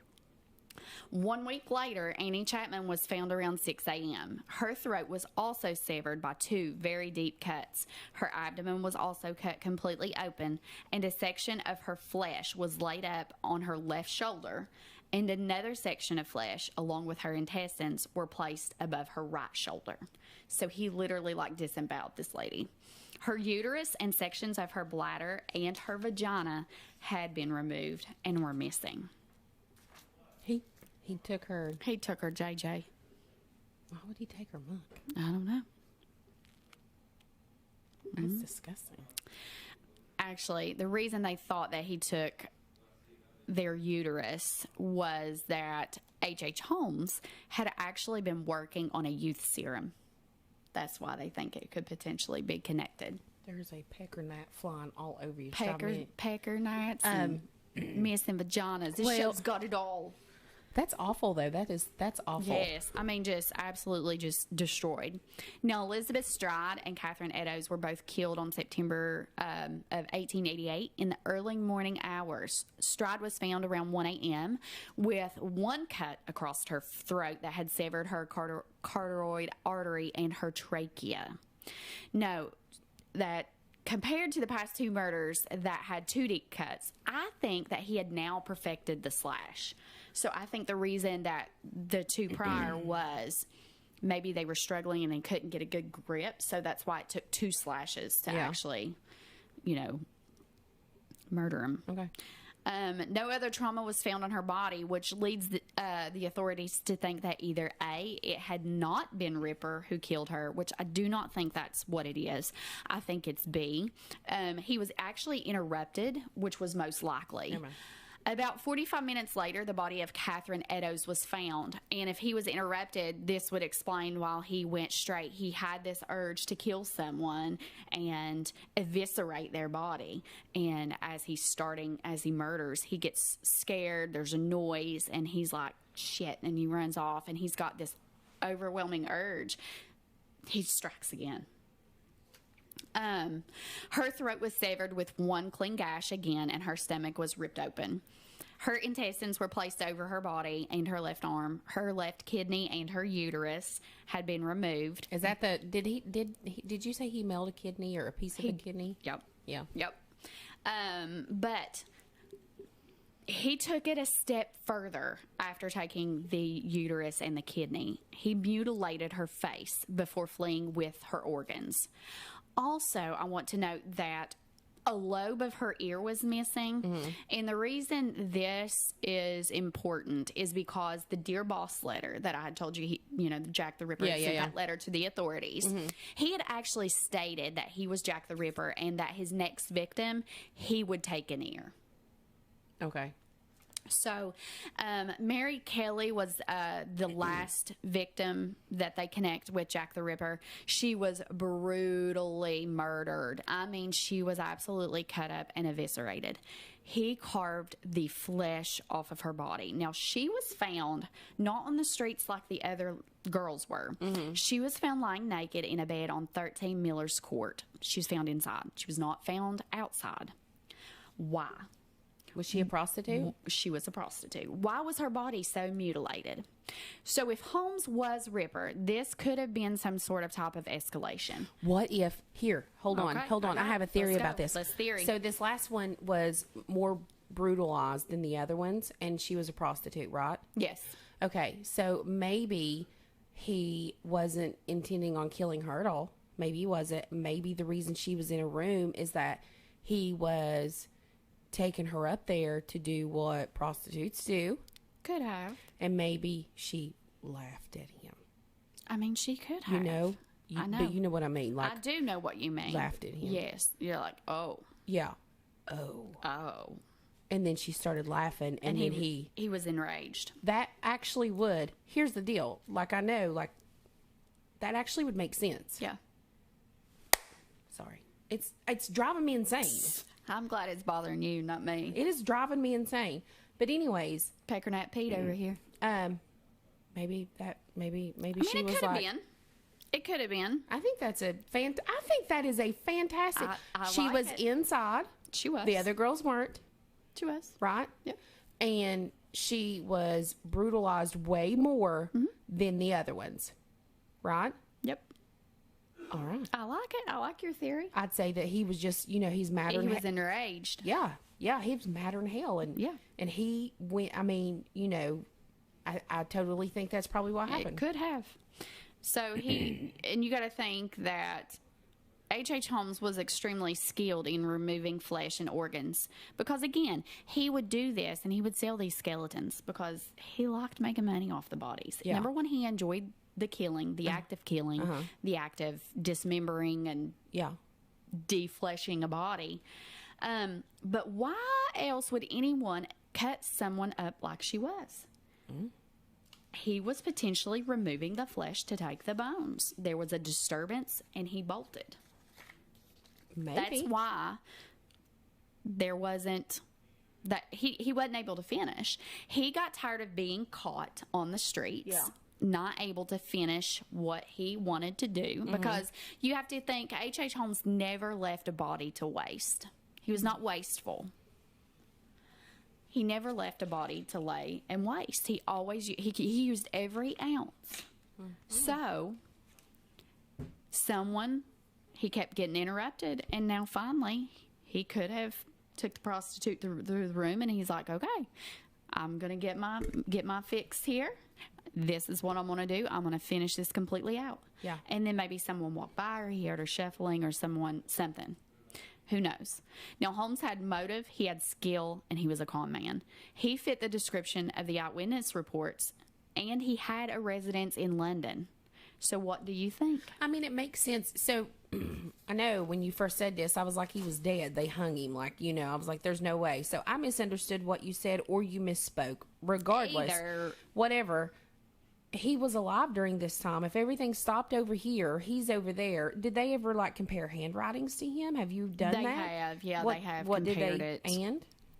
1 week later, Annie Chapman was found around 6 a.m. Her throat was also severed by 2 very deep cuts. Her abdomen was also cut completely open, and a section of her flesh was laid up on her left shoulder, and another section of flesh, along with her intestines, were placed above her right shoulder. So he literally disemboweled this lady. Her uterus and sections of her bladder and her vagina had been removed and were missing. He took her. He took her, JJ. Why would he take her muck? I don't know. That's disgusting. Actually, the reason they thought that he took their uterus was that H.H. Holmes had actually been working on a youth serum. That's why they think it could potentially be connected. There's a pecker gnat flying all over you. Pecker gnats and missing vaginas. This show's got it all. That's awful, though. That's awful. Yes. I mean, just absolutely just destroyed. Now, Elizabeth Stride and Catherine Eddowes were both killed on September of 1888 in the early morning hours. Stride was found around 1 a.m. with 1 cut across her throat that had severed her carotid artery and her trachea. Note that compared to the past 2 murders that had 2 deep cuts, I think that he had now perfected the slash. So I think the reason that the 2 prior was maybe they were struggling and they couldn't get a good grip. So that's why it took 2 slashes to actually, murder him. Okay. No other trauma was found on her body, which leads the authorities to think that either A, it had not been Ripper who killed her, which I do not think that's what it is. I think it's B. He was actually interrupted, which was most likely. Amen. About 45 minutes later, the body of Catherine Eddowes was found. And if he was interrupted, this would explain why he went straight. He had this urge to kill someone and eviscerate their body. And as he murders, he gets scared. There's a noise and he's like, shit. And he runs off and he's got this overwhelming urge. He strikes again. Her throat was severed with one clean gash again, and her stomach was ripped open. Her intestines were placed over her body and her left arm. Her left kidney and her uterus had been removed. Is that the did you say he mailed a kidney or a piece of a kidney? Yep. Yeah. Yep. But he took it a step further after taking the uterus and the kidney. He mutilated her face before fleeing with her organs. Also, I want to note that a lobe of her ear was missing. And the reason this is important is because the Dear Boss letter that I had told you, Jack the Ripper sent that letter to the authorities. He had actually stated that he was Jack the Ripper and that his next victim, he would take an ear. Okay. So, Mary Kelly was the last victim that they connect with Jack the Ripper. She was brutally murdered. I mean, she was absolutely cut up and eviscerated. He carved the flesh off of her body. Now, she was found not on the streets like the other girls were. She was found lying naked in a bed on 13 Miller's Court. She was found inside. She was not found outside. Why? Was she a prostitute? She was a prostitute. Why was her body so mutilated? So if Holmes was Ripper, this could have been some sort of type of escalation. What if, hold on. I have a theory about this. Let's theory. So this last one was more brutalized than the other ones, and she was a prostitute, right? Yes. Okay, so maybe he wasn't intending on killing her at all. Maybe he wasn't. Maybe the reason she was in a room is that he was taking her up there to do what prostitutes do. Could have. And maybe she laughed at him. I mean, she could have. I know. But you know what I mean. Like, I do know what you mean. Laughed at him. Yes. You're like, oh. Yeah. Oh. Oh. And then she started laughing, and then he was enraged. That actually would. Here's the deal. Like, I know, like, that actually would make sense. Yeah. Sorry. It's driving me insane. I'm glad it's bothering you, not me. It is driving me insane. But anyways, Peckernat Pete over here. Maybe she was it could like. have been. It could have been. I think that's I think that is a fantastic. She like was it. inside. She was. The other girls weren't. She was. Right. Yep. And she was brutalized way more than the other ones. Right. Yep. All right. I like it. I like your theory. I'd say that he was just, he's madder. He was enraged. Yeah. Yeah. He was madder than hell. And and he went, I mean, I totally think that's probably what happened. It could have. So and you got to think that H.H. Holmes was extremely skilled in removing flesh and organs because, again, he would do this and he would sell these skeletons because he liked making money off the bodies. Yeah. Number one, he enjoyed the killing, the act of killing, the act of dismembering and defleshing a body. But why else would anyone cut someone up like she was? He was potentially removing the flesh to take the bones. There was a disturbance and he bolted. Maybe. That's why there wasn't that he wasn't able to finish. He got tired of being caught on the streets. Not able to finish what he wanted to do because you have to think H.H. Holmes never left a body to waste. He was not wasteful. He never left a body to lay and waste. He always he used every ounce. So he kept getting interrupted, and now finally he could have took the prostitute through the room, and he's like, okay, I'm gonna get my fix here. This is what I'm going to do. I'm going to finish this completely out. Yeah. And then maybe someone walked by or he heard her shuffling or something. Who knows? Now, Holmes had motive, he had skill, and he was a con man. He fit the description of the eyewitness reports, and he had a residence in London. So what do you think? I mean, it makes sense. So I know when you first said this, I was like, he was dead. They hung him. Like, I was like, there's no way. So I misunderstood what you said or you misspoke. Regardless, whatever. He was alive during this time. If everything stopped over here, he's over there. Did they ever compare handwritings to him? Have you done that? They have, yeah. They have what compared did they, it.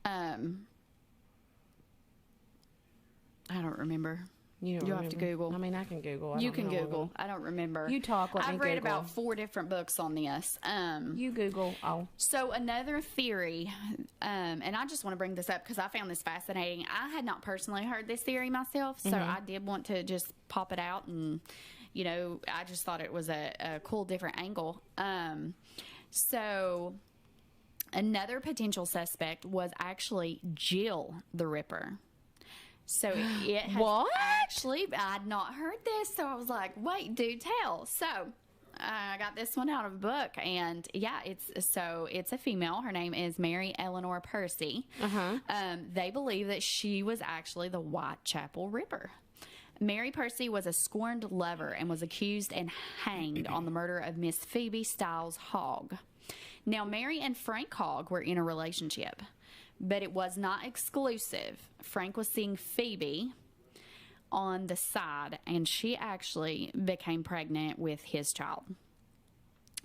And I don't remember. You don't You'll have to remember? Google. I mean, I can Google. I You don't can know. Google. I don't remember. You talk. Let me I've read Google. about 4 different books on this. You Google. Oh. So another theory, and I just want to bring this up because I found this fascinating. I had not personally heard this theory myself, so I did want to just pop it out, and I just thought it was a cool, different angle. So another potential suspect was actually Jill the Ripper. So it has What? actually, I'd not heard this, so I was like, wait, do tell. So I got this one out of a book, and yeah, it's a female. Her name is Mary Eleanor Percy. They believe that she was actually the Whitechapel Ripper. Mary Percy was a scorned lover and was accused and hanged on the murder of Miss Phoebe Styles Hogg. Now, Mary and Frank Hogg were in a relationship, but it was not exclusive. Frank was seeing Phoebe on the side, and she actually became pregnant with his child.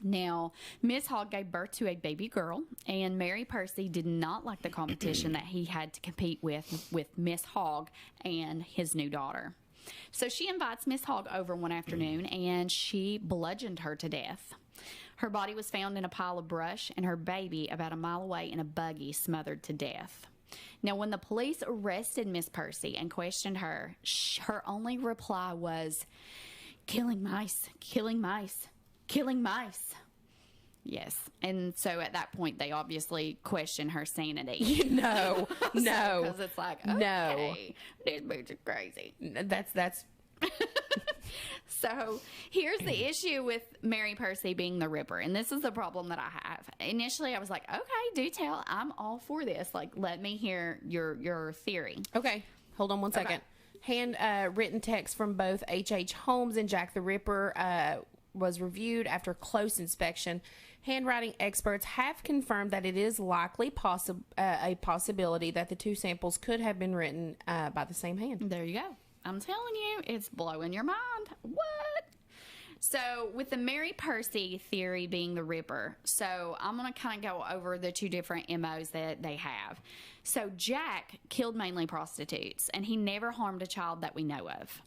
Now, Miss Hogg gave birth to a baby girl, and Mary Percy did not like the competition that he had to compete with Miss Hogg and his new daughter. So she invites Miss Hogg over one afternoon, and she bludgeoned her to death. Her body was found in a pile of brush, and her baby about a mile away in a buggy, smothered to death. Now, when the police arrested Miss Percy and questioned her, her only reply was, "Killing mice, killing mice, killing mice." Yes. And so at that point, they obviously question her sanity. No. Because it's like, okay, these bitches are crazy. That's So here's the issue with Mary Percy being the Ripper, and this is the problem that I have. Initially, I was like, okay, do tell. I'm all for this. Like, let me hear your theory. okay. Hold on one second. Written text from both H.H. Holmes and Jack the Ripper was reviewed after close inspection. Handwriting experts have confirmed that it is likely a possibility that the two samples could have been written by the same hand. There you go. I'm telling you, it's blowing your mind. What? So, with the Mary Percy theory being the Ripper, so I'm going to kind of go over the two different MOs that they have. So, Jack killed mainly prostitutes, and he never harmed a child that we know of.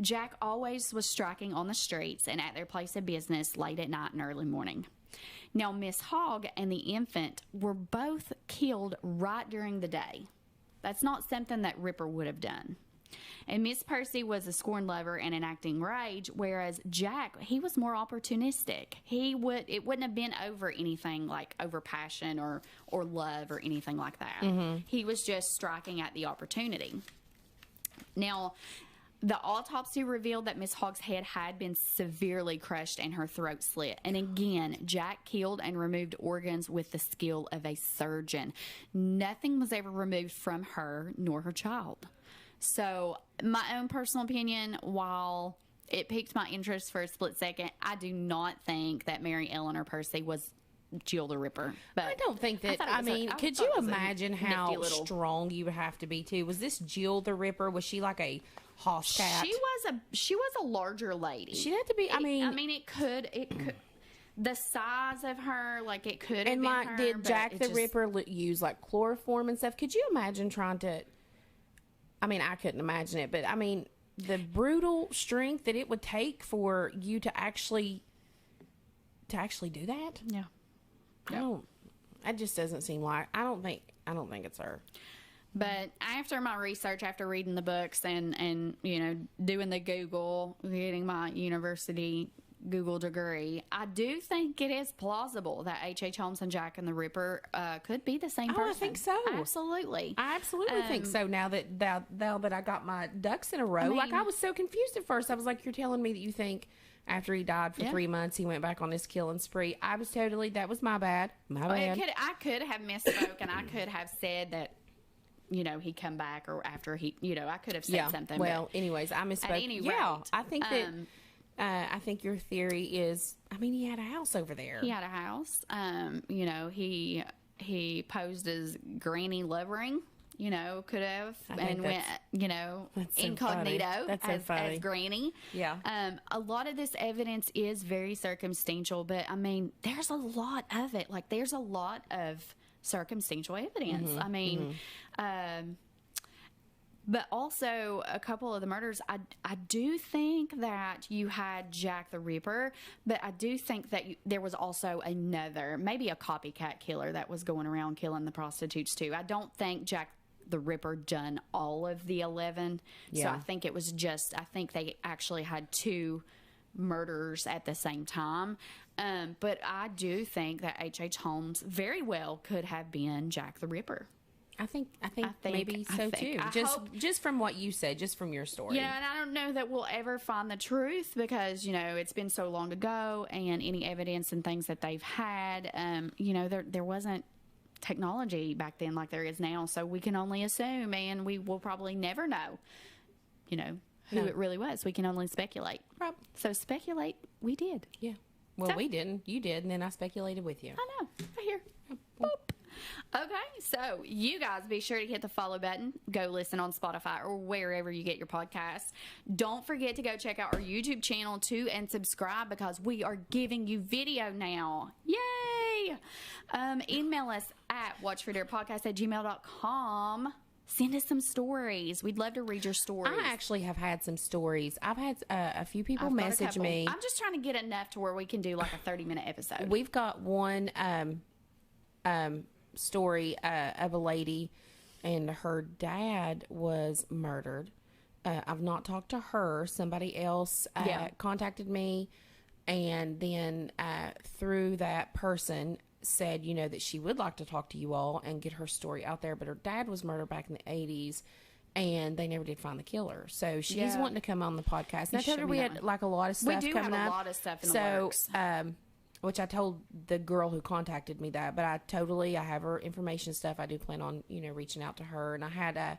Jack always was striking on the streets and at their place of business late at night and early morning. Now, Miss Hogg and the infant were both killed right during the day. That's not something that Ripper would have done. And Miss Percy was a scorned lover and an acting rage, whereas Jack, he was more opportunistic. It wouldn't have been over anything like over passion or love or anything like that. He was just striking at the opportunity. Now, the autopsy revealed that Miss Hogg's head had been severely crushed and her throat slit. And again, Jack killed and removed organs with the skill of a surgeon. Nothing was ever removed from her nor her child. So, my own personal opinion, while it piqued my interest for a split second, I do not think that Mary Eleanor Percy was Jill the Ripper. But I don't think that. Could you imagine how strong you would have to be too? Was this Jill the Ripper? Was she like a hoss cat? She was a larger lady. She had to be. It could. The size of her, like it could have and been like, her, did Jack the Ripper use like chloroform and stuff? Could you imagine trying to? I mean, I couldn't imagine it, but I mean, the brutal strength that it would take for you to actually do that. Yeah. That just doesn't seem like. I don't think it's her. But after my research, after reading the books and doing the Google, getting my university Google degree, I do think it is plausible that H.H. Holmes and Jack and the Ripper could be the same person. I think so. Absolutely. I absolutely think so. Now that I got my ducks in a row, I was so confused at first. I was like, you're telling me that you think after he died for 3 months, he went back on his killing spree. I was totally, that was my bad. I could have misspoke, and I could have said that, he'd come back, or after he, I could have said something. Well, anyways, I misspoke. At any rate, I think that... I think your theory is, he had a house over there. He had a house. He posed as Granny Lovering, could have, and went, incognito as Granny. Yeah. A lot of this evidence is very circumstantial, but there's a lot of it. Like, there's a lot of circumstantial evidence. But also, a couple of the murders, I do think that you had Jack the Ripper, but I do think that there was also another, maybe a copycat killer that was going around killing the prostitutes too. I don't think Jack the Ripper done all of the 11. So Yeah. I think it was just, I think they actually had 2 murders at the same time. But I do think that H.H. Holmes very well could have been Jack the Ripper. I think maybe so too. Just from what you said, just from your story. You know, and I don't know that we'll ever find the truth because, you know, it's been so long ago, and any evidence and things that they've had, you know, there wasn't technology back then like there is now, so we can only assume, and we will probably never know, you know, who it really was. We can only speculate. Right. So speculate, we did. Yeah. Well, So- we didn't. You did, and then I speculated with you. I know. Right here. Boop. Okay, so you guys be sure to hit the follow button. Go listen on Spotify or wherever you get your podcasts. Don't forget to go check out our YouTube channel too and subscribe because we are giving you video now. Yay! Email us at watchfordairpodcast@gmail.com. Send us some stories. We'd love to read your stories. I actually have had some stories. I've had a few people I've got a message couple. me. I'm just trying to get enough to where we can do like a 30-minute episode. We've got one story of a lady, and her dad was murdered. I've not talked to her. Somebody else contacted me, and then through that person said, you know, that she would like to talk to you all and get her story out there. But her dad was murdered back in the 80s, and they never did find the killer. So she's wanting to come on the podcast. And I told her we had like a lot of stuff we do coming have up. a lot of stuff in the works. Which I told the girl who contacted me that, but I have her information stuff. I do plan on, you know, reaching out to her. And I had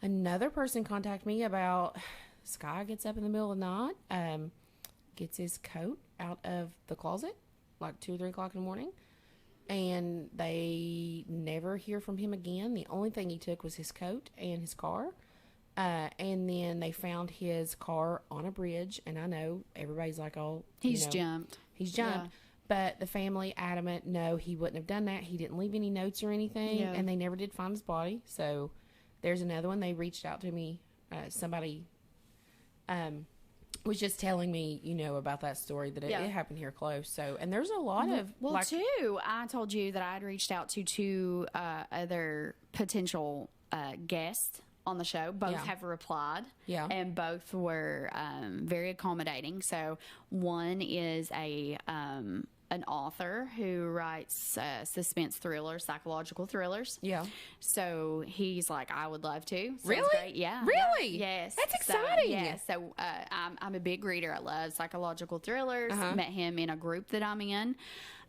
another person contact me about this guy gets up in the middle of the night, gets his coat out of the closet, like 2 or 3 o'clock in the morning, and they never hear from him again. The only thing he took was his coat and his car. And then they found his car on a bridge, and I know everybody's like, oh, He's jumped. He's jumped. Yeah. But the family adamant, no, he wouldn't have done that. He didn't leave any notes or anything, Yeah. and they never did find his body. So there's another one. They reached out to me. Somebody was just telling me, you know, about that story, that it happened here close. So, and there's a lot of... Well, too, I told you that I had reached out to 2 other potential guests on the show. Both have replied. Yeah. And both were very accommodating. So one is an author who writes suspense thrillers, psychological thrillers. Yeah. So he's like, I would love to. Sounds Really? great. Yeah. Really? Yes. That's exciting. So I'm a big reader. I love psychological thrillers. Met him in a group that I'm in.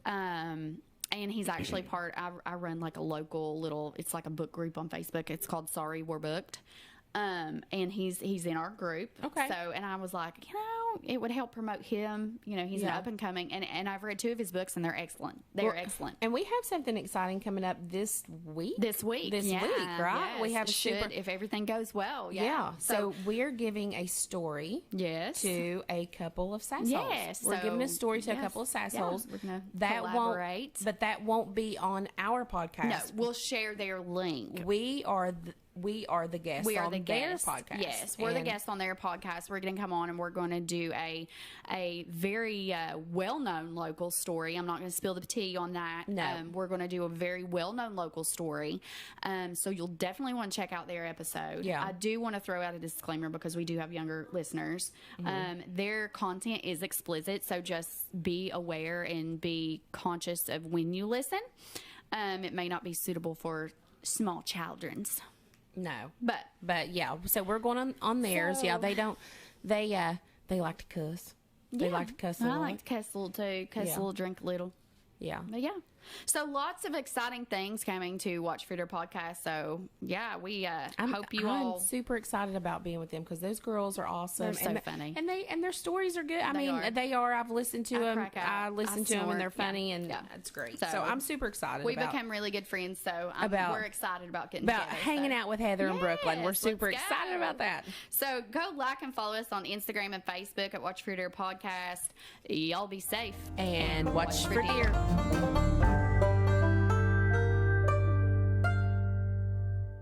And he's actually I run like a local little, it's like a book group on Facebook. It's called Sorry We're Booked. And he's in our group. Okay. So, and I was like, you know, it would help promote him. You know, he's an up and coming, and I've read 2 of his books, and they're excellent. They're excellent. And we have something exciting coming up this week. This week, right? Yes, we have if everything goes well. Yeah. So we're giving a story. Yes. To a couple of sassholes. Yes. We're giving a story to a couple of sassholes. We're gonna collaborate. But that won't be on our podcast. No, we'll share their link. We are the guests on their podcast. Yes, we're the guests on their podcast. We're going to come on and we're going to do a very well-known local story. I'm not going to spill the tea on that. No. We're going to do a very well-known local story. So you'll definitely want to check out their episode. Yeah. I do want to throw out a disclaimer because we do have younger listeners. Their content is explicit, so just be aware and be conscious of when you listen. It may not be suitable for small children's. No, but yeah. So we're going on theirs. So- Yeah, they don't. They like to cuss. They like to cuss a lot. I like to cuss a little too. Cuss a little, drink a little. Yeah. But yeah. So lots of exciting things coming to Watch Feeder podcast. So yeah, we hope you all. I'm super excited about being with them because those girls are awesome. They're so funny. And their stories are good. They are. I've listened to them. I listen to them and they're funny and it's great. So I'm super excited. We become really good friends. So we're excited about getting together, hanging out with Heather in Brooklyn. We're super excited about that. So go like and follow us on Instagram and Facebook at Watch for Deer Podcast. Y'all be safe and watch for deer.